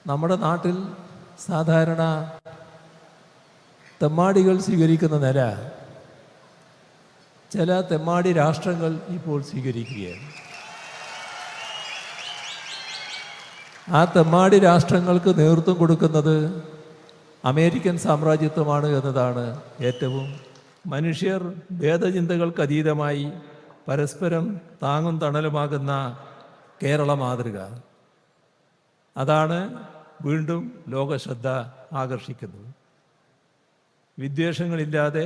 നമ്മുടെ നാട്ടിൽ സാധാരണ തെമ്മാടികൾ സ്വീകരിക്കുന്ന നില ചില തെമ്മാടി രാഷ്ട്രങ്ങൾ ഇപ്പോൾ സ്വീകരിക്കുകയാണ്. ആ തെമ്മാടി രാഷ്ട്രങ്ങൾക്ക് നേതൃത്വം കൊടുക്കുന്നത് അമേരിക്കൻ സാമ്രാജ്യത്വമാണ് എന്നതാണ് ഏറ്റവും മനുഷ്യർ ഭേദചിന്തകൾക്ക് അതീതമായി പരസ്പരം താങ്ങും തണലുമാകുന്ന കേരള മാതൃക. അതാണ് വീണ്ടും ലോകശ്രദ്ധ ആകർഷിക്കുന്നത്. വിദ്വേഷങ്ങളില്ലാതെ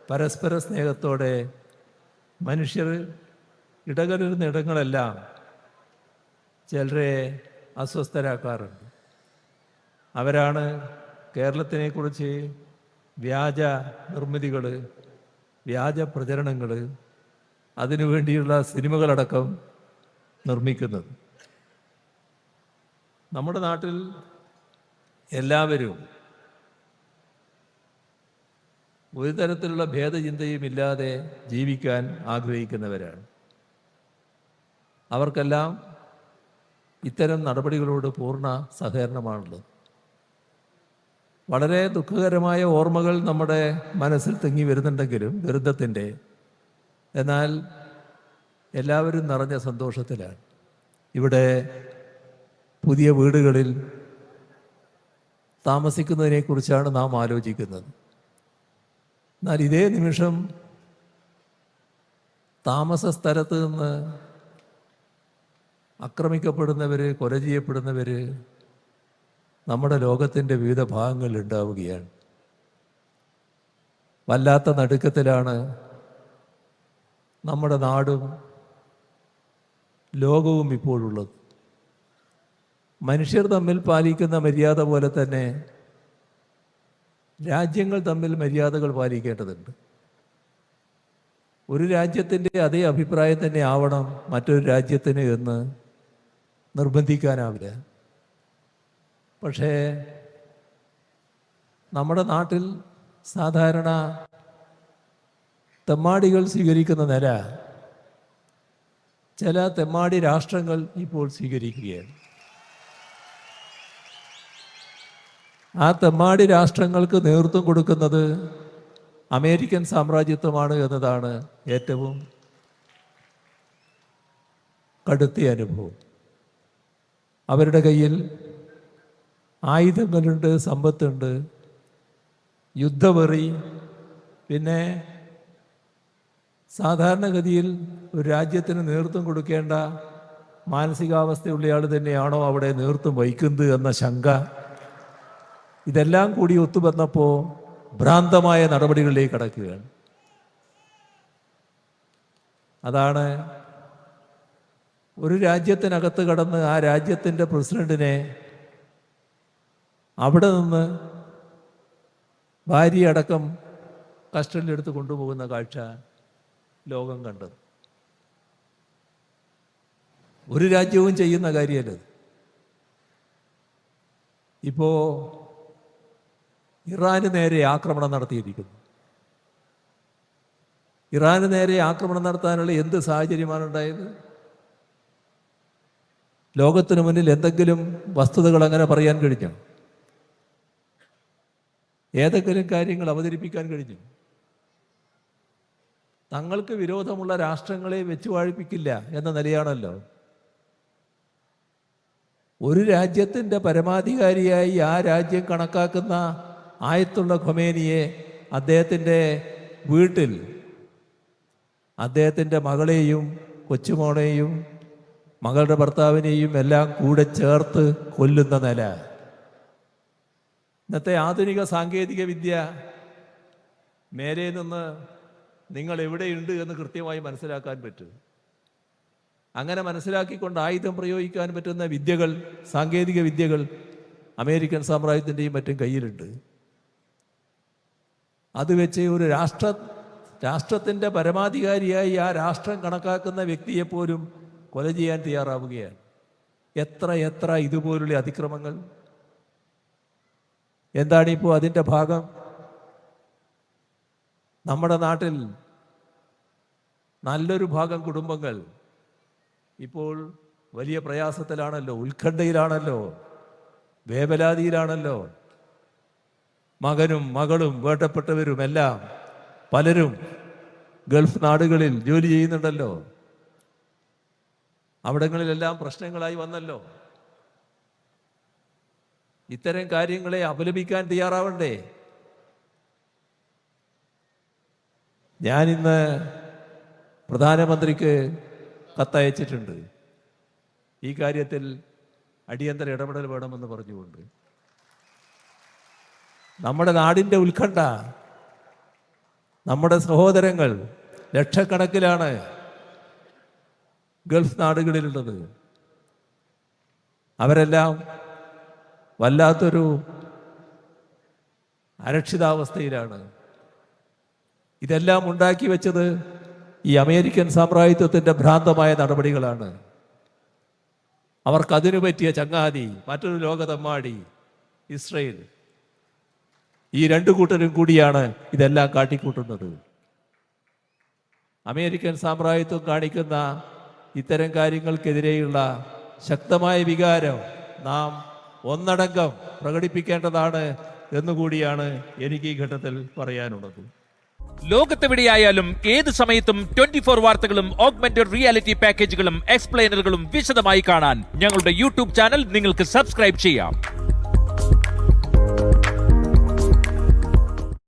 പരസ്പര സ്നേഹത്തോടെ മനുഷ്യർ ഇടകലരുന്ന ഇടങ്ങളെല്ലാം ചിലരെ അസ്വസ്ഥരാക്കാറുണ്ട്. അവരാണ് കേരളത്തിനെക്കുറിച്ച് വ്യാജ നിർമ്മിതികൾ, വ്യാജ പ്രചരണങ്ങൾ, അതിനുവേണ്ടിയുള്ള സിനിമകളടക്കം നിർമ്മിക്കുന്നത്. നമ്മുടെ നാട്ടിൽ എല്ലാവരും ഒരു തരത്തിലുള്ള ഭേദചിന്തയും ഇല്ലാതെ ജീവിക്കാൻ ആഗ്രഹിക്കുന്നവരാണ്. അവർക്കെല്ലാം ഇത്തരം നടപടികളോട് പൂർണ്ണ സഹകരണമാണുള്ളത്. വളരെ ദുഃഖകരമായ ഓർമ്മകൾ നമ്മുടെ മനസ്സിൽ തിങ്ങി വരുന്നുണ്ടെങ്കിലും ദുരന്തത്തിൻ്റെ, എന്നാൽ എല്ലാവരും നിറഞ്ഞ സന്തോഷത്തിലാണ്. ഇവിടെ പുതിയ വീടുകളിൽ താമസിക്കുന്നതിനെക്കുറിച്ചാണ് നാം ആലോചിക്കുന്നത്. എന്നാൽ ഇതേ നിമിഷം താമസ സ്ഥലത്ത് നിന്ന് ആക്രമിക്കപ്പെടുന്നവർ, കൊല ചെയ്യപ്പെടുന്നവർ നമ്മുടെ ലോകത്തിൻ്റെ വിവിധ ഭാഗങ്ങളിൽ ഉണ്ടാവുകയാണ്. വല്ലാത്ത നടുക്കത്തിലാണ് നമ്മുടെ നാടും ലോകവും ഇപ്പോഴുള്ളത്. മനുഷ്യർ തമ്മിൽ പാലിക്കുന്ന മര്യാദ പോലെ തന്നെ രാജ്യങ്ങൾ തമ്മിൽ മര്യാദകൾ പാലിക്കേണ്ടതുണ്ട്. ഒരു രാജ്യത്തിൻ്റെ അതേ അഭിപ്രായം തന്നെ ആവണം മറ്റൊരു രാജ്യത്തിന് എന്ന് നിർബന്ധിക്കാനാവില്ല. പക്ഷേ നമ്മുടെ നാട്ടിൽ സാധാരണ തെമ്മാടികൾ സ്വീകരിക്കുന്ന നില ചില തെമ്മാടി രാഷ്ട്രങ്ങൾ ഇപ്പോൾ സ്വീകരിക്കുകയാണ്. ആ തെമ്മാടി രാഷ്ട്രങ്ങൾക്ക് നേതൃത്വം കൊടുക്കുന്നത് അമേരിക്കൻ സാമ്രാജ്യത്വമാണ് എന്നതാണ് ഏറ്റവും കടുത്ത അനുഭവം. അവരുടെ കയ്യിൽ ആയുധങ്ങളുണ്ട്, സമ്പത്തുണ്ട്, യുദ്ധവെറി. പിന്നെ സാധാരണഗതിയിൽ ഒരു രാജ്യത്തിന് നേതൃത്വം കൊടുക്കേണ്ട മാനസികാവസ്ഥയുള്ളയാൾ തന്നെയാണോ അവിടെ നേതൃത്വം വഹിക്കുന്നത് എന്ന ശങ്ക. ഇതെല്ലാം കൂടി ഒത്തുവന്നപ്പോൾ ഭ്രാന്തമായ നടപടികളിലേക്ക് കടക്കുകയാണ്. അതാണ് ഒരു രാജ്യത്തിനകത്ത് കടന്ന് ആ രാജ്യത്തിൻ്റെ പ്രസിഡന്റിനെ അവിടെ നിന്ന് ഭാര്യയടക്കം കസ്റ്റഡിയിലെടുത്ത് കൊണ്ടുപോകുന്ന കാഴ്ച ലോകം കണ്ടത്. ഒരു രാജ്യവും ചെയ്യുന്ന കാര്യമല്ലത്. ഇപ്പോൾ ഇറാന് നേരെ ആക്രമണം നടത്തിയിരിക്കുന്നു. ഇറാന് നേരെ ആക്രമണം നടത്താനുള്ള എന്ത് സാഹചര്യമാണ് ഉണ്ടായത്? ലോകത്തിന് മുന്നിൽ എന്തെങ്കിലും വസ്തുതകൾ അങ്ങനെ പറയാൻ കഴിഞ്ഞോ? ഏതെങ്കിലും കാര്യങ്ങൾ അവതരിപ്പിക്കാൻ കഴിഞ്ഞു? തങ്ങൾക്ക് വിരോധമുള്ള രാഷ്ട്രങ്ങളെ വെച്ചു വാഴിപ്പിക്കില്ല എന്ന നിലയാണല്ലോ. ഒരു രാജ്യത്തിൻ്റെ പരമാധികാരിയായി ആ രാജ്യം കണക്കാക്കുന്ന ആയത്തുള്ള ഖൊമേനിയെ അദ്ദേഹത്തിൻ്റെ വീട്ടിൽ അദ്ദേഹത്തിൻ്റെ മകളെയും കൊച്ചുമോളെയും മകളുടെ ഭർത്താവിനെയും എല്ലാം കൂടെ ചേർത്ത് കൊല്ലുന്ന നില. ഇന്നത്തെ ആധുനിക സാങ്കേതിക വിദ്യ മേലെ നിന്ന് നിങ്ങൾ എവിടെയുണ്ട് എന്ന് കൃത്യമായി മനസ്സിലാക്കാൻ പറ്റും. അങ്ങനെ മനസ്സിലാക്കിക്കൊണ്ട് ആയുധം പ്രയോഗിക്കാൻ പറ്റുന്ന വിദ്യകൾ, സാങ്കേതിക വിദ്യകൾ അമേരിക്കൻ സാമ്രാജ്യത്തിൻ്റെയും മറ്റും കയ്യിലുണ്ട്. അത് വെച്ച് ഒരു രാഷ്ട്രത്തിൻ്റെ പരമാധികാരിയായി ആ രാഷ്ട്രം കണക്കാക്കുന്ന വ്യക്തിയെപ്പോലും കൊല ചെയ്യാൻ തയ്യാറാവുകയാണ്. എത്ര ഇതുപോലുള്ള അതിക്രമങ്ങൾ! എന്താണിപ്പോൾ അതിൻ്റെ ഭാഗം? നമ്മുടെ നാട്ടിൽ നല്ലൊരു ഭാഗം കുടുംബങ്ങൾ ഇപ്പോൾ വലിയ പ്രയാസത്തിലാണല്ലോ, ഉത്കണ്ഠയിലാണല്ലോ. വേവലാതിയിലാണല്ലോ. മകനും മകളും വേണ്ടപ്പെട്ടവരും എല്ലാം പലരും ഗൾഫ് നാടുകളിൽ ജോലി ചെയ്യുന്നുണ്ടല്ലോ. അവിടങ്ങളിലെല്ലാം പ്രശ്നങ്ങളായി വന്നല്ലോ. ഇത്തരം കാര്യങ്ങളെ അപലപിക്കാൻ തയ്യാറാവണ്ടേ? ഞാനിന്ന് പ്രധാനമന്ത്രിക്ക് കത്തയച്ചിട്ടുണ്ട് ഈ കാര്യത്തിൽ അടിയന്തര ഇടപെടൽ വേണമെന്ന് പറഞ്ഞുകൊണ്ട്. നമ്മുടെ നാടിൻ്റെ ഉത്കണ്ഠ, നമ്മുടെ സഹോദരങ്ങൾ ലക്ഷക്കണക്കിലാണ് ഗൾഫ് നാടുകളിലുള്ളത്. അവരെല്ലാം വല്ലാത്തൊരു അരക്ഷിതാവസ്ഥയിലാണ്. ഇതെല്ലാം ഉണ്ടാക്കി വെച്ചത് ഈ അമേരിക്കൻ സാമ്രാജ്യത്വത്തിൻ്റെ ഭ്രാന്തമായ നടപടികളാണ്. അവർക്കതിനു പറ്റിയ ചങ്ങാതി മറ്റൊരു ലോകതെമ്മാടി ഇസ്രയേൽ. ഈ രണ്ടു കൂട്ടരും കൂടിയാണ് ഇതെല്ലാം കാട്ടിക്കൂട്ടുന്നത്. അമേരിക്കൻ സാമ്രാജ്യത്വം കാണിക്കുന്ന ഇത്തരം കാര്യങ്ങൾക്കെതിരെയുള്ള ശക്തമായ വികാരം നാം ഒന്നടങ്കം പ്രകടിപ്പിക്കേണ്ടതാണ് എന്നുകൂടിയാണ് എനിക്ക് ഈ ഘട്ടത്തിൽ പറയാനുള്ളത്. ലോകത്തെവിടെയായാലും ഏത് സമയത്തും 24 വാർത്തകളും ഓഗ്മെന്റഡ് റിയാലിറ്റി പാക്കേജുകളും എക്സ്പ്ലെയിനറുകളും വിശദമായി കാണാൻ ഞങ്ങളുടെ യൂട്യൂബ് ചാനൽ നിങ്ങൾക്ക് സബ്സ്ക്രൈബ് ചെയ്യാം.